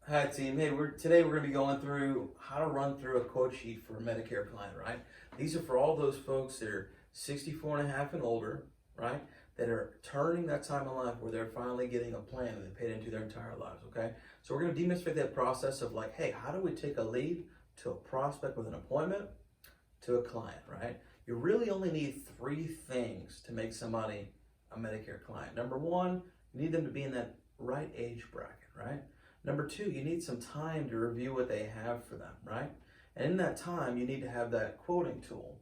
Hi team. Hey, today we're going to be going through how to run through a quote sheet for a Medicare client, right? These are for all those folks that are 64 and a half and older, right? That are turning that time in life where they're finally getting a plan that they paid into their entire lives, okay? So we're going to demystify that process of like, hey, how do we take a lead to a prospect with an appointment to a client, right? You really only need three things to make somebody a Medicare client. Number one, you need them to be in that right age bracket, right? Number two, you need some time to review what they have for them, right? And in that time, you need to have that quoting tool,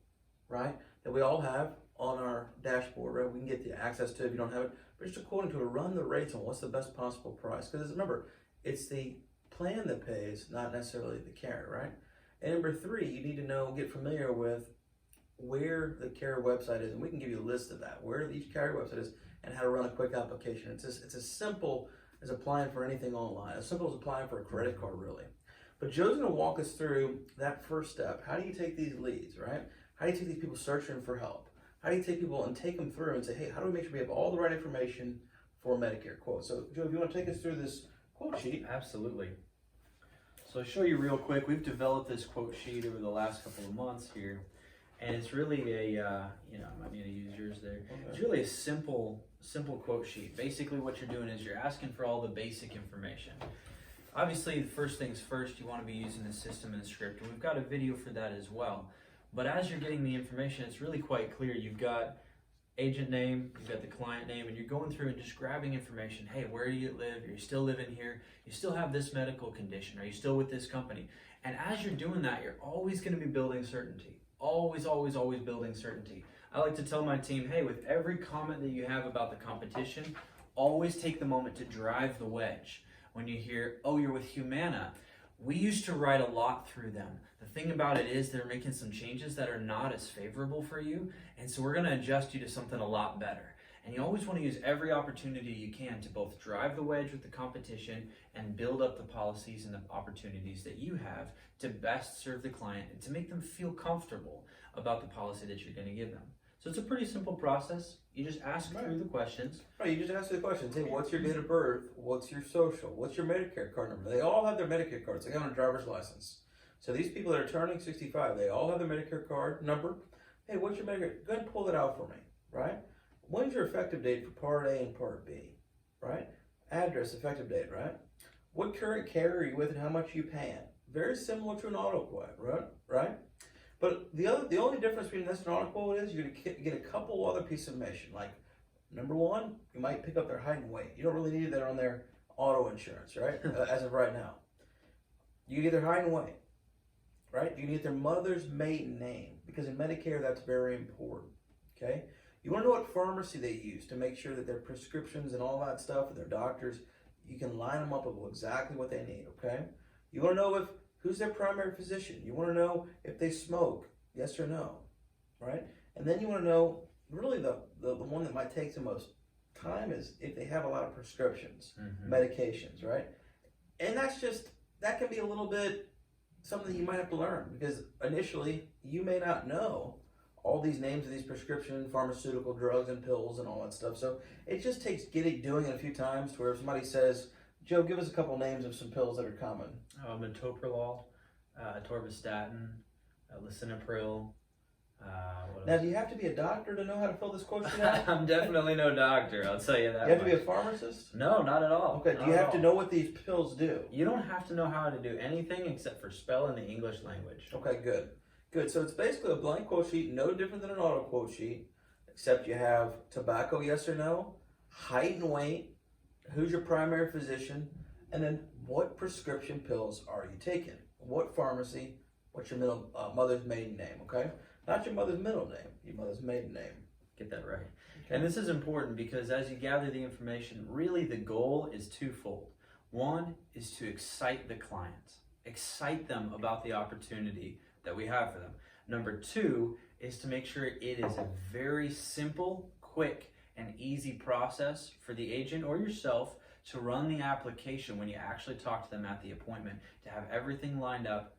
right? That we all have on our dashboard, right? We can get the access to it if you don't have it, but just a quoting tool to run the rates on what's the best possible price. Because remember, it's the plan that pays, not necessarily the carrier, right? And number three, you need to get familiar with where the carrier website is, and we can give you a list of that, where each carrier website is, and how to run a quick application. It's as simple as applying for anything online, as simple as applying for a credit card, really. But Joe's going to walk us through that first step. How do you take these leads, right? How do you take these people searching for help? How do you take people and take them through and say, hey, how do we make sure we have all the right information for a Medicare quote? So, Joe, if you want to take us through this quote sheet. Absolutely. So I'll show you real quick. We've developed this quote sheet over the last couple of months here. And it's really I might need to use yours there. Okay. It's really a simple quote sheet. Basically what you're doing is you're asking for all the basic information. Obviously, the first things first, you want to be using the system and the script. And we've got a video for that as well. But as you're getting the information, it's really quite clear. You've got agent name, you've got the client name, and you're going through and just grabbing information. Hey, where do you live? Are you still living here? You still have this medical condition? Are you still with this company? And as you're doing that, you're always going to be building certainty. Always building certainty. I like to tell my team, hey, with every comment that you have about the competition, always take the moment to drive the wedge. When you hear, oh, you're with Humana, we used to write a lot through them. The thing about it is they're making some changes that are not as favorable for you, and so we're going to adjust you to something a lot better. And you always want to use every opportunity you can to both drive the wedge with the competition and build up the policies and the opportunities that you have to best serve the client and to make them feel comfortable about the policy that you're going to give them. So it's a pretty simple process. You just ask through the questions. Right, you just ask the questions. Hey, what's your date of birth? What's your social? What's your Medicare card number? They all have their Medicare cards. They got a driver's license. So these people that are turning 65, they all have their Medicare card number. Hey, what's your Medicare? Go ahead and pull that out for me, right? When's your effective date for Part A and Part B, right? Address, effective date, right? What current carrier are you with and how much are you paying? Very similar to an auto quote, right? But the only difference between this and an auto quote is you're gonna get a couple other pieces of information. Like, number one, you might pick up their height and weight. You don't really need that on their auto insurance, right? As of right now. You get their height and weight, right? You get their mother's maiden name, because in Medicare, that's very important, okay? You want to know what pharmacy they use to make sure that their prescriptions and all that stuff and their doctors, you can line them up with exactly what they need, okay? You want to know who's their primary physician. You want to know if they smoke, yes or no, right? And then you want to know, really the one that might take the most time is if they have a lot of prescriptions, medications, right? And that can be a little bit something that you might have to learn, because initially you may not know all these names of these prescription pharmaceutical drugs and pills and all that stuff. So it just takes doing it a few times to where if somebody says, Joe, give us a couple names of some pills that are common. Metoprolol, atorvastatin, lisinopril. Now, do you have to be a doctor to know how to fill this quote sheet out? I'm definitely no doctor, I'll tell you that. You have to be a pharmacist? No, not at all. Okay, do you have to know what these pills do? You don't have to know how to do anything except for spell in the English language. Okay, good. Good, so it's basically a blank quote sheet, no different than an auto quote sheet, except you have tobacco, yes or no, height and weight, who's your primary physician, and then what prescription pills are you taking? What pharmacy? What's your mother's maiden name, okay? Not your mother's middle name, your mother's maiden name. Get that right. Okay. And this is important because as you gather the information, really the goal is twofold. One is to excite the clients, excite them about the opportunity that we have for them. Number two is to make sure it is a very simple, quick, and easy process for the agent or yourself to run the application when you actually talk to them at the appointment, to have everything lined up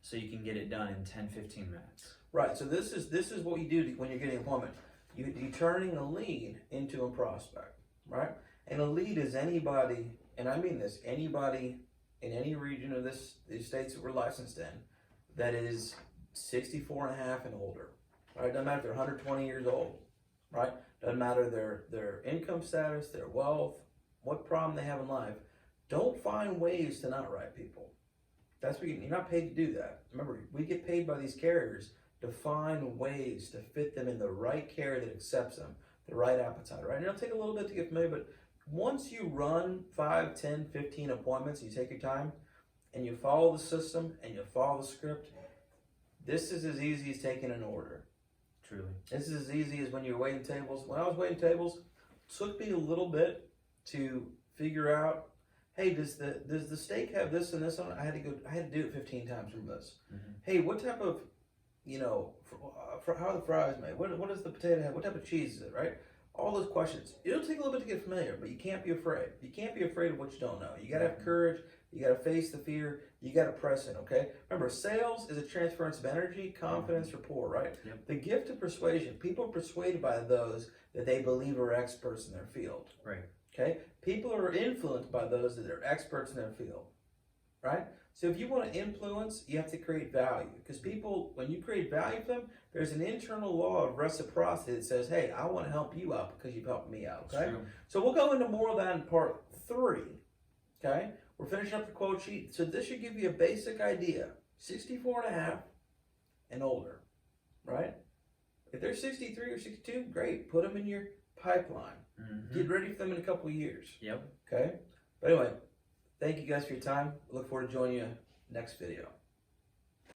so you can get it done in 10-15 minutes. Right, so this is what you do when you're getting an appointment. You're turning a lead into a prospect, right? And a lead is anybody, and I mean this, anybody in any region of these states that we're licensed in that is 64 and a half and older, right? Doesn't matter if they're 120 years old, right? Doesn't matter their income status, their wealth, what problem they have in life. Don't find ways to not write people. That's what you're not paid to do that. Remember, we get paid by these carriers to find ways to fit them in the right carrier that accepts them, the right appetite, right? And it'll take a little bit to get familiar, but once you run 5, 10, 15 appointments, you take your time, and you follow the system, and you follow the script, this is as easy as taking an order. Truly. This is as easy as when you're waiting tables. When I was waiting tables, it took me a little bit to figure out, hey, does the steak have this and this on it? I had to do it 15 times from this. Mm-hmm. Hey, what type of, how are the fries made? What does the potato have? What type of cheese is it, right? All those questions. It'll take a little bit to get familiar, but you can't be afraid. You can't be afraid of what you don't know. You gotta have courage. You gotta face the fear. You gotta press it, okay? Remember, sales is a transference of energy, confidence, rapport, right? Yep. The gift of persuasion. People are persuaded by those that they believe are experts in their field. Right. Okay? People are influenced by those that are experts in their field, right? So if you want to influence, you have to create value. Because people, when you create value for them, there's an internal law of reciprocity that says, hey, I want to help you out because you've helped me out, okay? So we'll go into more of that in part 3, okay? We're finishing up the quote sheet. So this should give you a basic idea. 64 and a half and older, right? If they're 63 or 62, great. Put them in your pipeline. Mm-hmm. Get ready for them in a couple of years. Yep. Okay? But anyway, thank you guys for your time. I look forward to joining you next video.